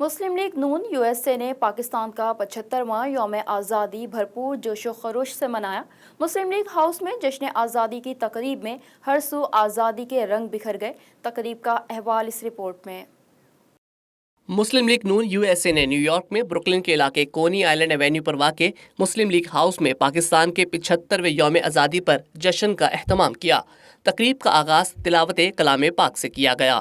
मुस्लिम league नून USA ने पाकिस्तान का 75वां यौम आज़ादी भरपूर जोशो खरोश से मनाया। मुस्लिम लीग हाउस में जश्न आज़ादी की तकरीब में हर सू आज़ादी के रंग बिखर गए। तकरीब का अहवाल इस रिपोर्ट में। मुस्लिम लीग नून यूएसए ने न्यूयॉर्क में ब्रुकलिन के इलाके कोनी आइलैंड एवेन्यू पर वाक़े मुस्लिम लीग हाउस में पाकिस्तान के 75वें यौम आज़ादी पर जश्न का एहतमाम किया। तकरीब का आगाज तिलावत कलाम पाक से किया गया।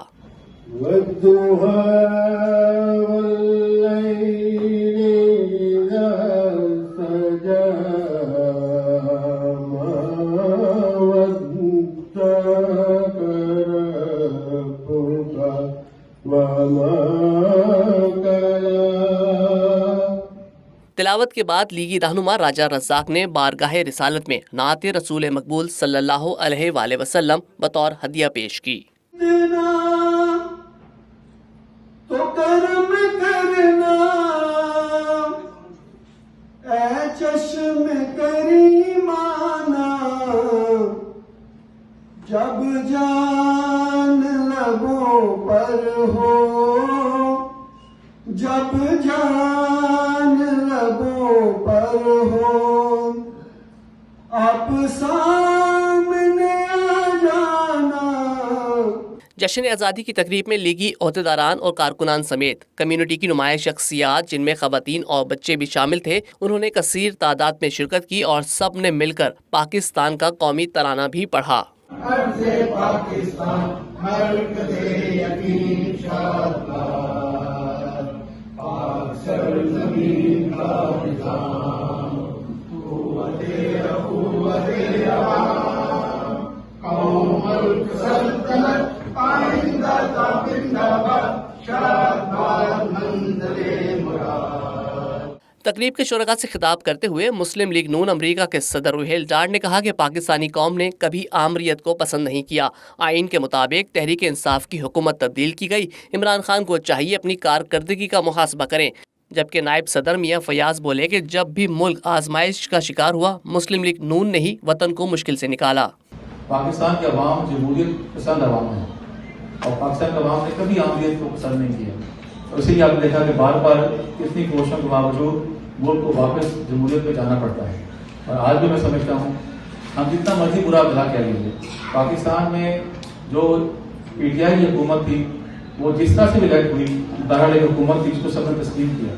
तिलावत के बाद लीगी रहनुमा राजा रज़ाक ने बारगाह रिसालत में नात रसूल मकबूल सल्लल्लाहु अलैहि वसल्लम बतौर हदिया पेश की। तो कर्म करना ऐ चश्म करीमाना, जब जान लबों पर हो, जब जान लबों पर हो, आप सामने आ जाना। जश्न आज़ादी की तकरीब में लीगी ओहदेदारान और कारकुनान समेत कम्युनिटी की नुमाया शख्सियात जिनमें ख़वातीन और बच्चे भी शामिल थे, उन्होंने कसीर तादाद में शिरकत की और सब ने मिलकर पाकिस्तान का कौमी तराना भी पढ़ा। तकरीब के शुरका से खिताब करते हुए मुस्लिम लीग नून अमरीका के सदर रुहेल डार ने कहा कि पाकिस्तानी कौम ने कभी आमरीत को पसंद नहीं किया। आइन के मुताबिक तहरीक इंसाफ की हुकूमत तब्दील की गई। इमरान खान को चाहिए अपनी कारकर्दगी का मुहासबा करें। जबकि नायब सदर मियां फयाज बोले कि जब भी मुल्क आजमाइश का शिकार हुआ, मुस्लिम लीग नून ने ही वतन को मुश्किल से निकाला। पाकिस्तान के अवाम जमहूरियत पसंद अवाम है और पाकिस्तान के अवाम ने कभी आमरीत को पसंद नहीं किया। तो इसीलिए आपने देखा कि बार बार कितनी कोशिशों के बावजूद मुल्क को वापस जमहूरियत में जाना पड़ता है। और आज भी मैं समझता हूँ, हम जितना मर्जी बुरा भला कह लीजिए, पाकिस्तान में जो पीटीआई की हुकूमत थी, वो जिस तरह से भी इलेक्ट हुई, बहरहाल एक हुकूमत थी जिसको सबने तस्लीम किया।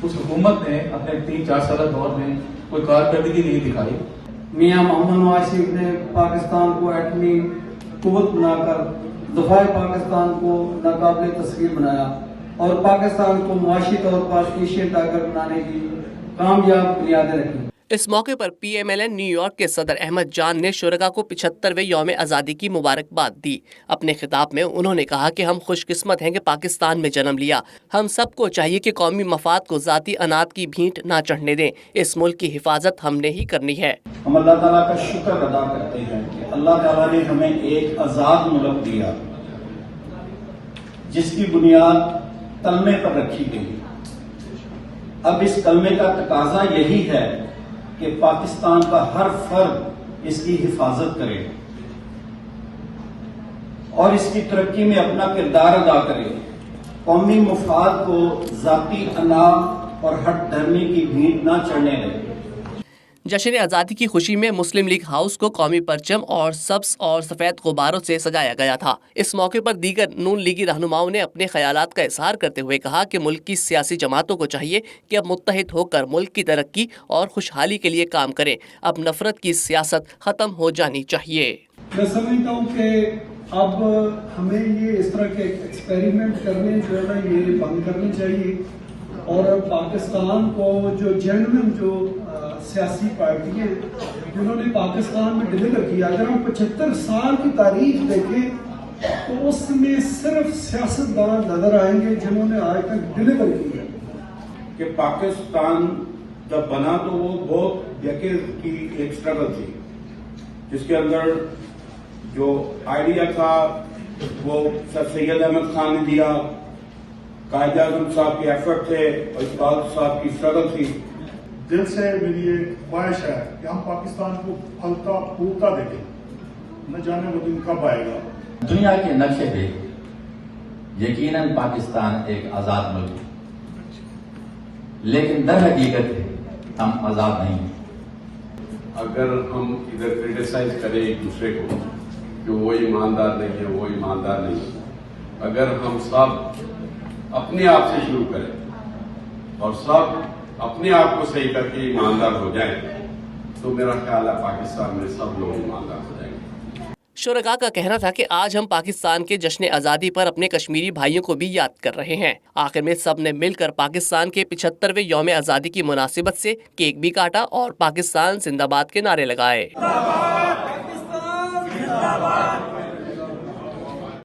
उस हुकूमत ने अपने 3-4 साल दौर में कोई कारकर्दगी नहीं दिखाई। मियां मोहम्मद नवाज शरीफ ने पाकिस्तान को एटमी कुव्वत बनाकर दफाए पाकिस्तान को नाकाबिले तस्वीर बनाया और पाकिस्तान को मुआशी तौर पर एशियन टाइगर बनाने की कामयाब बुनियादें रखी। इस मौके पर PMLN न्यूयॉर्क के सदर अहमद जान ने शुरका को 75वें यौम आज़ादी की मुबारकबाद दी। अपने खिताब में उन्होंने कहा कि हम खुशकिस्मत हैं कि पाकिस्तान में जन्म लिया। हम सबको चाहिए कि कौमी मफाद को ज़ाती अनात की भींट ना चढ़ने दें। इस मुल्क की हिफाजत हमने ही करनी है। हम अल्लाह ताला का शुक्र अदा करते हैं कि अल्लाह ताला ने हमें एक आज़ाद मुल्क दिया जिसकी बुनियाद कलमे पर रखी गई। अब इस कलमे का तकाजा यही है कि पाकिस्तान का हर फर्द इसकी हिफाजत करे और इसकी तरक्की में अपना किरदार अदा करे। कौमी मुफाद को जाती अनाम और हट धर्मी की भीड़ न चढ़ने दे। जश्न आज़ादी की खुशी में मुस्लिम लीग हाउस को कौमी परचम और सब्ज और सफ़ेद गुब्बारों से सजाया गया था। इस मौके पर दीगर नून लीगी रहनुमाओं ने अपने ख्यालात का इजहार करते हुए कहा कि मुल्क की सियासी जमातों को चाहिए कि अब मुत्तहिद होकर मुल्क की तरक्की और खुशहाली के लिए काम करें। अब नफरत की सियासत ख़त्म हो जानी चाहिए। मैं समझता हूँ कि अब हमें ये इस तरह के एक्सपेरिमेंट करने जो है ना, ये बंद करने चाहिए और पाकिस्तान को जो जेन्युइन जो सियासी पार्टियां जिन्होंने पाकिस्तान में डिलीवर किया, अगर हम 75 साल की तारीख देखें तो उसमें सिर्फ सियासतदान नजर आएंगे जिन्होंने आज तक डिलीवर किया। कि पाकिस्तान जब बना तो वो बहुत डेकेड की एक स्ट्रगल थी, जिसके अंदर जो आइडिया था वो सर सैयद अहमद खान ने दिया, कायद आज़म साहब के एफर्ट थे और इकबाल साहब की स्ट्रगल थी। दिल से मेरी ये ख्वाहिश है कि हम पाकिस्तान को फलता फूलता देखें, न जाने वो दिन कब आएगा। दुनिया के नक्शे पे यकीनन पाकिस्तान एक आज़ाद मुल्क है। लेकिन दर हकीकत हम आज़ाद नहीं हैं। अगर हम इधर क्रिटिसाइज करें एक दूसरे को कि वो ईमानदार नहीं है, वो ईमानदार नहीं है, अगर हम सब अपने आप से शुरू करें और सब अपने आप को सही करके ईमानदार हो जाएं, तो मेरा ख्याल है पाकिस्तान में सब लोग ईमानदार हो जाएंगे। शुरका का कहना था कि आज हम पाकिस्तान के जश्न आज़ादी पर अपने कश्मीरी भाइयों को भी याद कर रहे हैं। आखिर में सब ने मिलकर पाकिस्तान के 75वें यौम आज़ादी की मुनासिबत से केक भी काटा और पाकिस्तान जिंदाबाद के नारे लगाए।